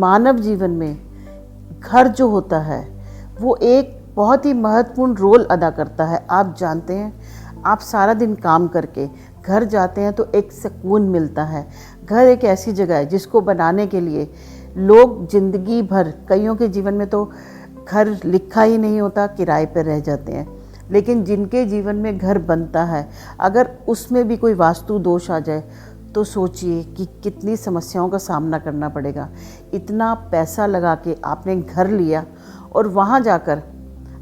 मानव जीवन में घर जो होता है वो एक बहुत ही महत्वपूर्ण रोल अदा करता है। आप जानते हैं, आप सारा दिन काम करके घर जाते हैं तो एक सुकून मिलता है। घर एक ऐसी जगह है जिसको बनाने के लिए लोग ज़िंदगी भर, कईयों के जीवन में तो घर लिखा ही नहीं होता, किराए पर रह जाते हैं। लेकिन जिनके जीवन में घर बनता है, अगर उसमें भी कोई वास्तु दोष आ जाए तो सोचिए कि कितनी समस्याओं का सामना करना पड़ेगा। इतना पैसा लगा के आपने घर लिया और वहाँ जाकर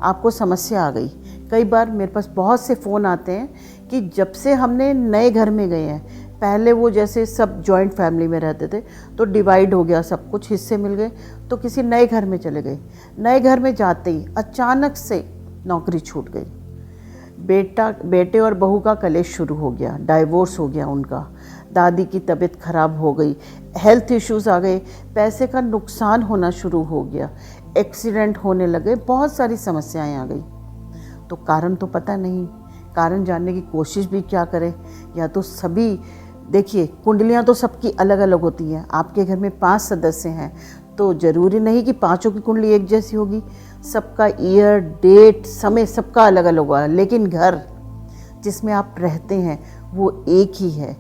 आपको समस्या आ गई। कई बार मेरे पास बहुत से फ़ोन आते हैं कि जब से हमने नए घर में गए हैं, पहले वो जैसे सब जॉइंट फैमिली में रहते थे तो डिवाइड हो गया, सब कुछ हिस्से मिल गए, तो किसी नए घर में चले गए। नए घर में जाते ही अचानक से नौकरी छूट गई, बेटे और बहू का कलेश शुरू हो गया, डाइवोर्स हो गया उनका, दादी की तबीयत खराब हो गई, हेल्थ इश्यूज़ आ गए, पैसे का नुकसान होना शुरू हो गया, एक्सीडेंट होने लगे, बहुत सारी समस्याएं आ गई। तो कारण तो पता नहीं, कारण जानने की कोशिश भी क्या करें। या तो सभी, देखिए कुंडलियां तो सबकी अलग अलग होती हैं। आपके घर में 5 सदस्य हैं तो ज़रूरी नहीं कि पांचों की कुंडली एक जैसी होगी। सबका ईयर, डेट, समय सबका अलग अलग होगा। लेकिन घर जिसमें आप रहते हैं वो एक ही है,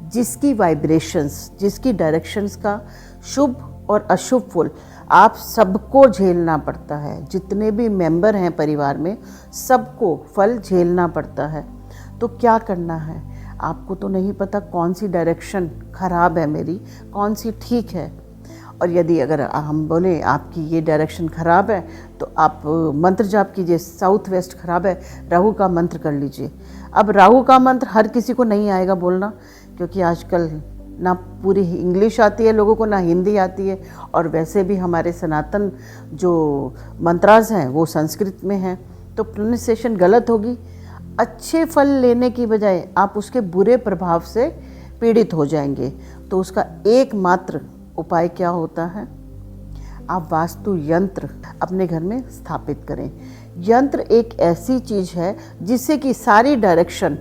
जिसकी वाइब्रेशंस, जिसकी डायरेक्शंस का शुभ और अशुभ फल आप सबको झेलना पड़ता है। जितने भी मेंबर हैं परिवार में, सबको फल झेलना पड़ता है। तो क्या करना है, आपको तो नहीं पता कौन सी डायरेक्शन खराब है मेरी, कौन सी ठीक है। और यदि अगर हम बोले आपकी ये डायरेक्शन खराब है तो आप मंत्र जाप कीजिए। साउथ वेस्ट खराब है, राहु का मंत्र कर लीजिए। अब राहु का मंत्र हर किसी को नहीं आएगा बोलना, क्योंकि आजकल ना पूरी इंग्लिश आती है लोगों को, ना हिंदी आती है, और वैसे भी हमारे सनातन जो मंत्रास हैं वो संस्कृत में हैं, तो प्रोनाउंसिएशन गलत होगी। अच्छे फल लेने की बजाय आप उसके बुरे प्रभाव से पीड़ित हो जाएंगे। तो उसका एकमात्र उपाय क्या होता है, आप वास्तु यंत्र अपने घर में स्थापित करें। यंत्र एक ऐसी चीज़ है जिससे कि सारी डायरेक्शन,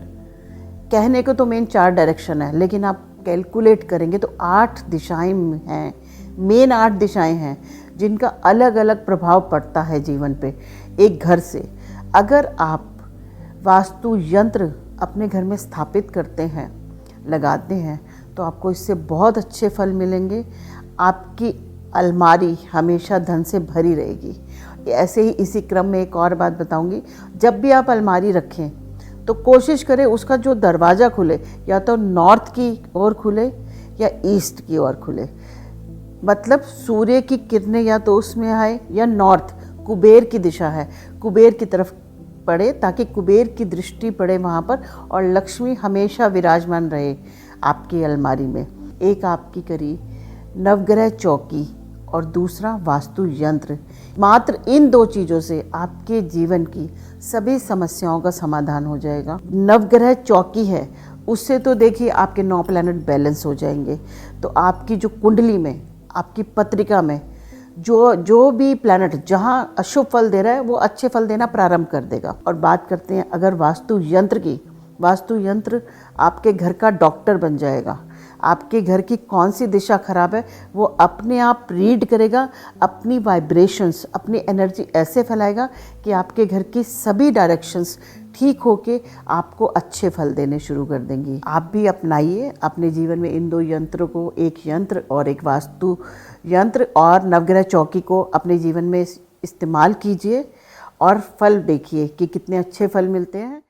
कहने को तो मेन 4 डायरेक्शन है, लेकिन आप कैलकुलेट करेंगे तो 8 दिशाएं हैं, मेन 8 दिशाएं हैं जिनका अलग अलग प्रभाव पड़ता है जीवन पे एक घर से। अगर आप वास्तु यंत्र अपने घर में स्थापित करते हैं, लगाते हैं, तो आपको इससे बहुत अच्छे फल मिलेंगे। आपकी अलमारी हमेशा धन से भरी रहेगी। ऐसे ही इसी क्रम में एक और बात बताऊंगी, जब भी आप अलमारी रखें तो कोशिश करें उसका जो दरवाज़ा खुले या तो नॉर्थ की ओर खुले या ईस्ट की ओर खुले। मतलब सूर्य की किरणें या तो उसमें आए या नॉर्थ, कुबेर की दिशा है, कुबेर की तरफ पड़े, ताकि कुबेर की दृष्टि पड़े वहाँ पर और लक्ष्मी हमेशा विराजमान रहे आपकी अलमारी में। एक आपकी करी नवग्रह चौकी और दूसरा वास्तु यंत्र। मात्र इन 2 चीज़ों से आपके जीवन की सभी समस्याओं का समाधान हो जाएगा। नवग्रह चौकी है, उससे तो देखिए आपके 9 प्लैनेट बैलेंस हो जाएंगे। तो आपकी जो कुंडली में, आपकी पत्रिका में जो भी प्लैनेट जहाँ अशुभ फल दे रहा है वो अच्छे फल देना प्रारंभ कर देगा। और बात करते हैं अगर वास्तु यंत्र की, वास्तु यंत्र आपके घर का डॉक्टर बन जाएगा। आपके घर की कौन सी दिशा खराब है वो अपने आप रीड करेगा, अपनी वाइब्रेशंस, अपनी एनर्जी ऐसे फैलाएगा कि आपके घर की सभी डायरेक्शंस ठीक होके आपको अच्छे फल देने शुरू कर देंगी। आप भी अपनाइए अपने जीवन में इन 2 यंत्रों को, एक यंत्र और एक वास्तु यंत्र और नवग्रह चौकी को अपने जीवन में इस्तेमाल कीजिए और फल देखिए कि कितने अच्छे फल मिलते हैं।